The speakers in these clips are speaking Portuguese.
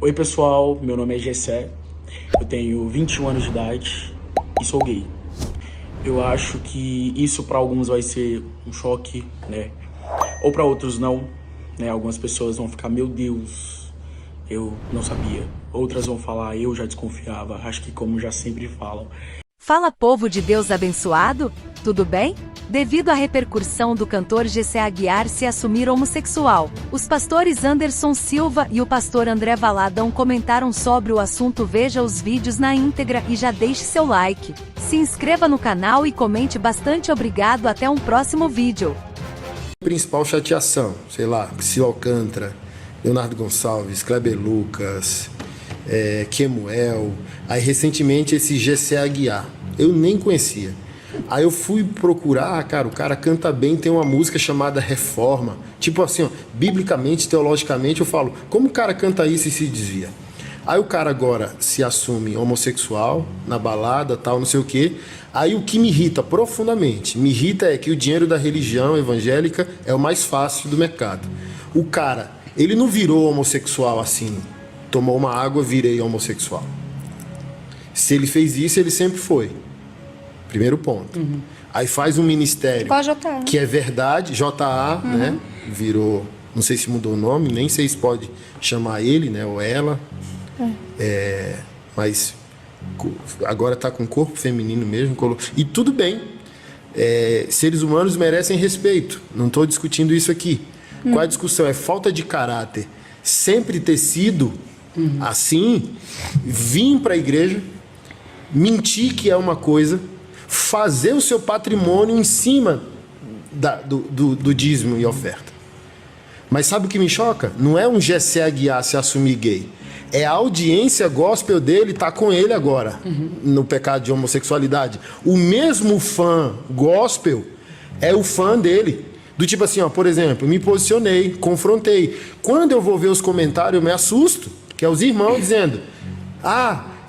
Oi pessoal, meu nome é Gessé, eu tenho 21 anos de idade e sou gay. Eu acho que isso para alguns vai ser um choque, né? Ou para outros não, né? Algumas pessoas vão ficar, meu Deus, eu não sabia. Outras vão falar, eu já desconfiava, acho que como já sempre falam. Fala, povo de Deus abençoado, tudo bem? Devido à repercussão do cantor Gessé Aguiar se assumir homossexual, os pastores Anderson Silva e o pastor André Valadão comentaram sobre o assunto. Veja os vídeos na íntegra e já deixe seu like. Se inscreva no canal e comente bastante. Obrigado, até um próximo vídeo. Principal chateação, sei lá, Psyu Alcântara, Leonardo Gonçalves, Kleber Lucas, Kemuel, aí recentemente esse Gessé Aguiar, eu nem conhecia. Aí eu fui procurar, cara, o cara canta bem, tem uma música chamada Reforma, tipo assim, ó, biblicamente, teologicamente, eu falo, como o cara canta isso e se desvia? Aí o cara agora se assume homossexual, na balada, tal, não sei o quê. Aí o que me irrita profundamente, me irrita é que o dinheiro da religião evangélica é o mais fácil do mercado. O cara, ele não virou homossexual assim, tomou uma água, virei homossexual. Se ele fez isso, ele sempre foi. Primeiro ponto. Aí faz um ministério que é verdade, JA, né? Virou, não sei se mudou o nome, nem sei se pode chamar ele, né? Ou ela. Mas agora está com corpo feminino mesmo. E tudo bem. Seres humanos merecem respeito. Não estou discutindo isso aqui. Qual é a discussão? É falta de caráter. Sempre ter sido assim, vir para a igreja, mentir que é uma coisa, fazer o seu patrimônio em cima do dízimo e oferta. Mas sabe o que me choca? Não é um Gessé Aguiar se assumir gay. É a audiência gospel dele tá com ele agora, no pecado de homossexualidade. O mesmo fã gospel é o fã dele. Do tipo assim, ó, por exemplo, me posicionei, confrontei. Quando eu vou ver os comentários, eu me assusto, que é os irmãos dizendo,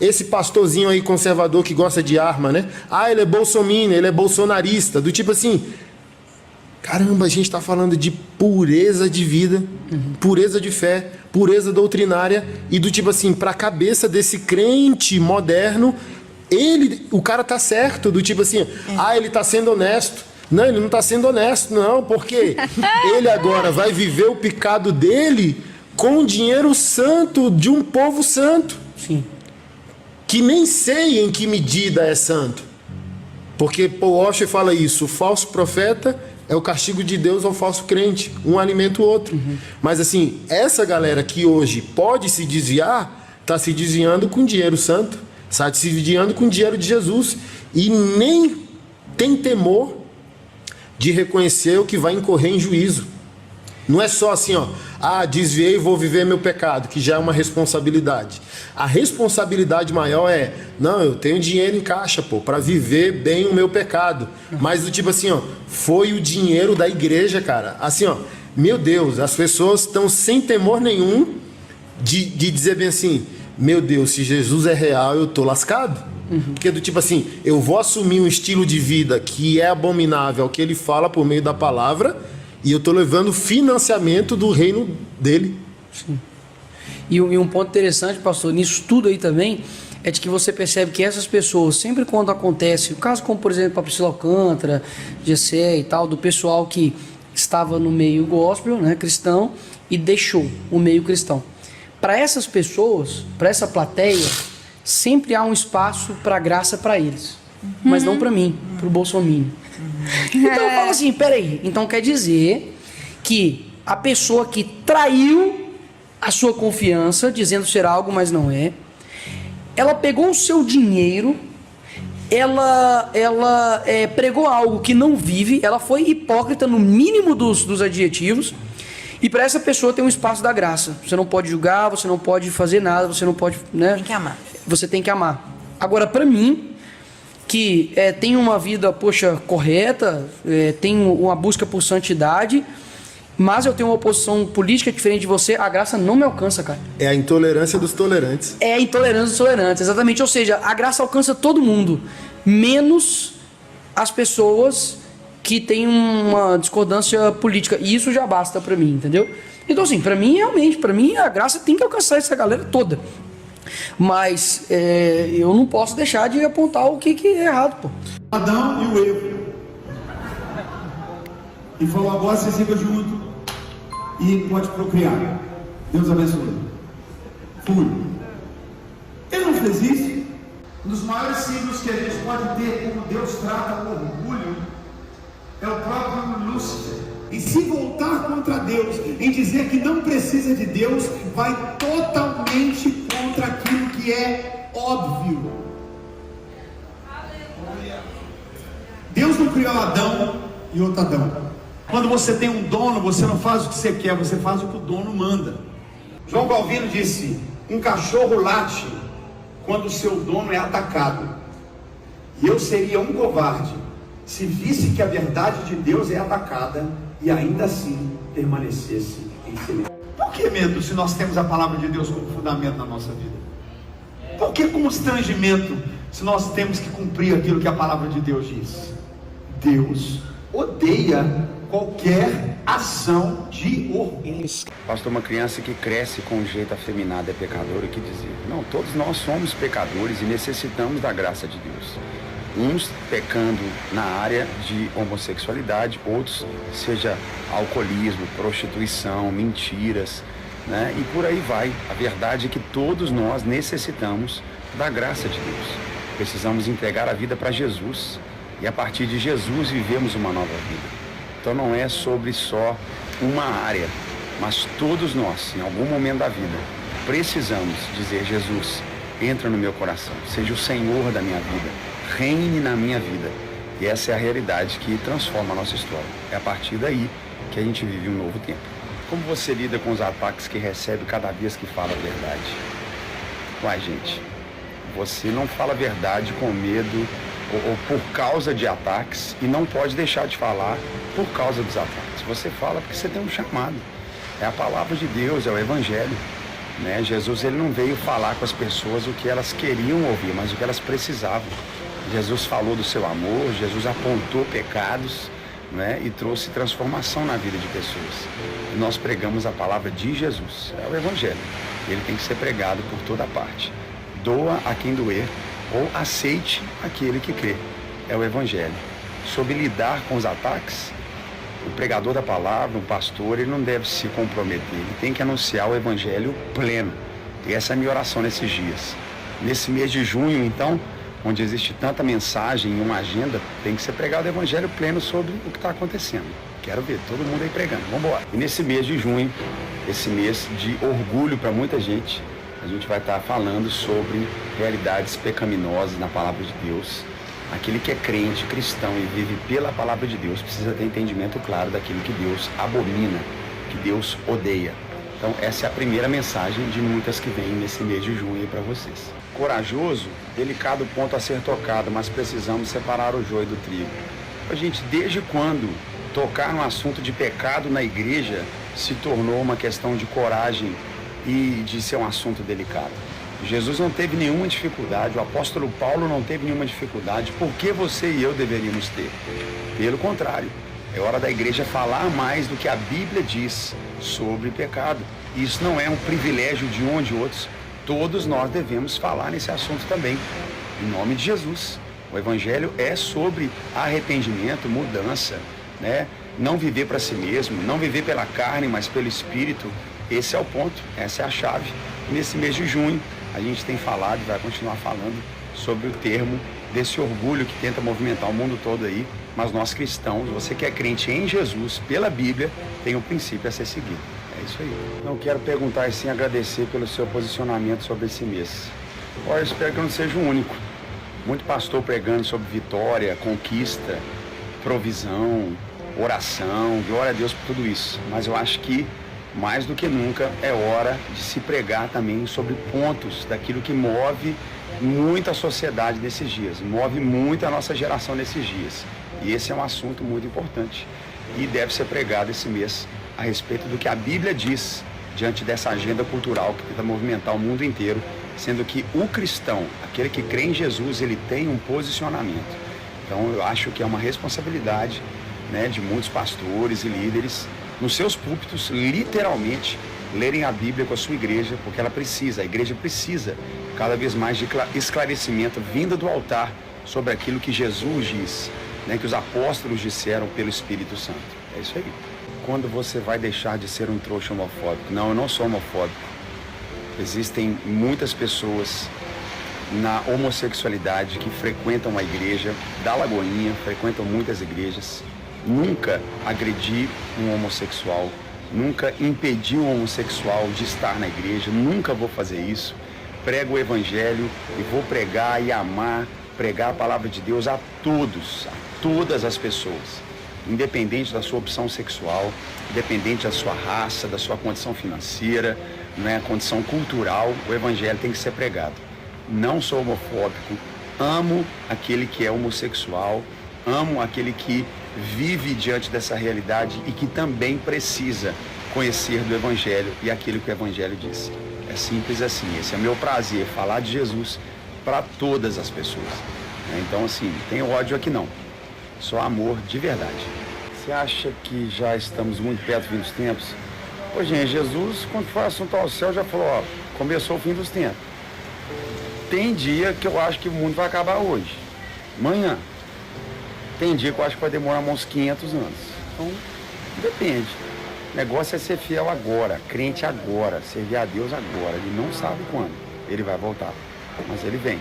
esse pastorzinho aí conservador que gosta de arma, né? Ele é bolsominion, ele é bolsonarista. Do tipo assim, caramba, a gente está falando de pureza de vida, pureza de fé, pureza doutrinária. E do tipo assim, para a cabeça desse crente moderno, o cara tá certo. Do tipo assim, ele tá sendo honesto. Não, ele não está sendo honesto, não, porque ele agora vai viver o pecado dele com dinheiro santo de um povo santo. Sim. Que nem sei em que medida é santo. Porque Paul Washer fala isso, o falso profeta é o castigo de Deus ao falso crente. Um alimenta o outro. Mas assim, essa galera que hoje pode se desviar, está se desviando com dinheiro santo, está se desviando com dinheiro de Jesus. E nem tem temor de reconhecer o que vai incorrer em juízo. Não é só assim, desviei e vou viver meu pecado, que já é uma responsabilidade. A responsabilidade maior não, eu tenho dinheiro em caixa, para viver bem o meu pecado. Mas do tipo assim, foi o dinheiro da igreja, cara. Assim, meu Deus, as pessoas estão sem temor nenhum de dizer bem assim, meu Deus, se Jesus é real, eu tô lascado. Porque do tipo assim, eu vou assumir um estilo de vida que é abominável ao que ele fala por meio da palavra, e eu estou levando financiamento do reino dele. Sim. E um ponto interessante, pastor, nisso tudo aí também, é de que você percebe que essas pessoas, sempre quando acontece, o caso como, por exemplo, a Priscila Alcântara, Gessé e tal, do pessoal que estava no meio gospel, né, cristão, e deixou o meio cristão. Para essas pessoas, para essa plateia, sempre há um espaço para graça para eles, mas não para mim, para o bolsominion. Então eu falo assim, peraí, então quer dizer que a pessoa que traiu a sua confiança, dizendo ser algo, mas não é, ela pegou o seu dinheiro, ela pregou algo que não vive, ela foi hipócrita no mínimo dos adjetivos, e para essa pessoa tem um espaço da graça. Você não pode julgar, você não pode fazer nada, você não pode, né? Tem que amar. Você tem que amar. Agora, para mim, que tem uma vida, correta, tem uma busca por santidade, mas eu tenho uma posição política diferente de você, a graça não me alcança, cara. É a intolerância dos tolerantes. É a intolerância dos tolerantes, exatamente. Ou seja, a graça alcança todo mundo, menos as pessoas que têm uma discordância política. E isso já basta pra mim, entendeu? Então, assim, para mim, realmente, a graça tem que alcançar essa galera toda. Mas eu não posso deixar de apontar o que é errado, pô. Adão e o Eva. E falou, agora você fica junto e pode procriar. Deus abençoe. Fui. Ele não fez isso. Um dos maiores símbolos que a gente pode ter como Deus trata o orgulho é o próprio Lúcifer. E se voltar contra Deus, em dizer que não precisa de Deus, vai totalmente contra aquilo que é óbvio. Deus não criou Adão e outro Adão. Quando você tem um dono, você não faz o que você quer, você faz o que o dono manda. João Calvino disse, um cachorro late quando o seu dono é atacado. E eu seria um covarde se visse que a verdade de Deus é atacada e ainda assim permanecesse em silêncio. Por que medo se nós temos a palavra de Deus como fundamento na nossa vida? Por que constrangimento se nós temos que cumprir aquilo que a palavra de Deus diz? Deus odeia qualquer ação de orgulho. Pastor, uma criança que cresce com um jeito afeminado é pecadora, que dizer? Não, todos nós somos pecadores e necessitamos da graça de Deus. Uns pecando na área de homossexualidade, outros seja alcoolismo, prostituição, mentiras, né? E por aí vai. A verdade é que todos nós necessitamos da graça de Deus. Precisamos entregar a vida para Jesus e a partir de Jesus vivemos uma nova vida. Então não é sobre só uma área, mas todos nós, em algum momento da vida, precisamos dizer, Jesus, entra no meu coração, seja o Senhor da minha vida, reine na minha vida. E essa é a realidade que transforma a nossa história. É a partir daí que a gente vive um novo tempo. Como você lida com os ataques que recebe cada vez que fala a verdade? Uai, gente, você não fala a verdade com medo ou por causa de ataques e não pode deixar de falar por causa dos ataques. Você fala porque você tem um chamado. É a palavra de Deus, é o Evangelho. Né? Jesus ele não veio falar com as pessoas o que elas queriam ouvir, mas o que elas precisavam. Jesus falou do seu amor, Jesus apontou pecados, né? E trouxe transformação na vida de pessoas. E nós pregamos a palavra de Jesus, é o Evangelho. Ele tem que ser pregado por toda parte. Doa a quem doer, ou aceite aquele que crê. É o Evangelho. Sobre lidar com os ataques, o pregador da palavra, o pastor, ele não deve se comprometer. Ele tem que anunciar o Evangelho pleno. E essa é a minha oração nesses dias. Nesse mês de junho, então, onde existe tanta mensagem e uma agenda, tem que ser pregado o Evangelho pleno sobre o que está acontecendo. Quero ver todo mundo aí pregando. Vamos embora. E nesse mês de junho, esse mês de orgulho para muita gente, a gente vai estar falando sobre realidades pecaminosas na palavra de Deus. Aquele que é crente, cristão e vive pela palavra de Deus precisa ter entendimento claro daquilo que Deus abomina, que Deus odeia. Então essa é a primeira mensagem de muitas que vem nesse mês de junho para vocês. Corajoso, delicado ponto a ser tocado, mas precisamos separar o joio do trigo. Gente, desde quando tocar no assunto de pecado na igreja se tornou uma questão de coragem e de ser um assunto delicado? Jesus não teve nenhuma dificuldade, o apóstolo Paulo não teve nenhuma dificuldade. Por que você e eu deveríamos ter? Pelo contrário, é hora da igreja falar mais do que a Bíblia diz sobre pecado. Isso não é um privilégio de um ou de outros. Todos nós devemos falar nesse assunto também, em nome de Jesus. O Evangelho é sobre arrependimento, mudança, né? Não viver para si mesmo, não viver pela carne, mas pelo Espírito. Esse é o ponto, essa é a chave. E nesse mês de junho, a gente tem falado e vai continuar falando sobre o termo desse orgulho que tenta movimentar o mundo todo aí. Mas nós cristãos, você que é crente em Jesus, pela Bíblia, tem um princípio a ser seguido. É isso aí. Não quero perguntar e sim agradecer pelo seu posicionamento sobre esse mês. Olha, eu espero que eu não seja o único. Muito pastor pregando sobre vitória, conquista, provisão, oração, glória a Deus por tudo isso. Mas eu acho que mais do que nunca é hora de se pregar também sobre pontos daquilo que move muito a sociedade nesses dias, move muito a nossa geração nesses dias. E esse é um assunto muito importante e deve ser pregado esse mês a respeito do que a Bíblia diz diante dessa agenda cultural que tenta movimentar o mundo inteiro, sendo que o cristão, aquele que crê em Jesus, ele tem um posicionamento. Então eu acho que é uma responsabilidade, né, de muitos pastores e líderes nos seus púlpitos, literalmente, lerem a Bíblia com a sua igreja, porque a igreja precisa cada vez mais de esclarecimento vindo do altar sobre aquilo que Jesus disse, né, que os apóstolos disseram pelo Espírito Santo. É isso aí. Quando você vai deixar de ser um trouxa homofóbico? Não, eu não sou homofóbico. Existem muitas pessoas na homossexualidade que frequentam a igreja da Lagoinha, frequentam muitas igrejas. Nunca agredi um homossexual, nunca impedi um homossexual de estar na igreja, nunca vou fazer isso. Prego o evangelho e vou pregar e amar, pregar a palavra de Deus a todos, a todas as pessoas, independente da sua opção sexual, independente da sua raça, da sua condição financeira, né, condição cultural, o evangelho tem que ser pregado. Não sou homofóbico, amo aquele que é homossexual, amo aquele que vive diante dessa realidade e que também precisa conhecer do evangelho e aquilo que o evangelho diz. É simples assim, esse é meu prazer, falar de Jesus para todas as pessoas. Então, assim, não tem ódio aqui não, só amor de verdade. Você acha que já estamos muito perto do fim dos tempos? Pô, gente, Jesus, quando foi assunto ao céu, já falou, ó, começou o fim dos tempos. Tem dia que eu acho que o mundo vai acabar hoje, amanhã. Tem dia que eu acho que vai demorar uns 500 anos. Então, depende. O negócio é ser fiel agora, crente agora, servir a Deus agora. Ele não sabe quando ele vai voltar, mas ele vem.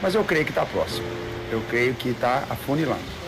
Mas eu creio que está próximo. Eu creio que está afunilando.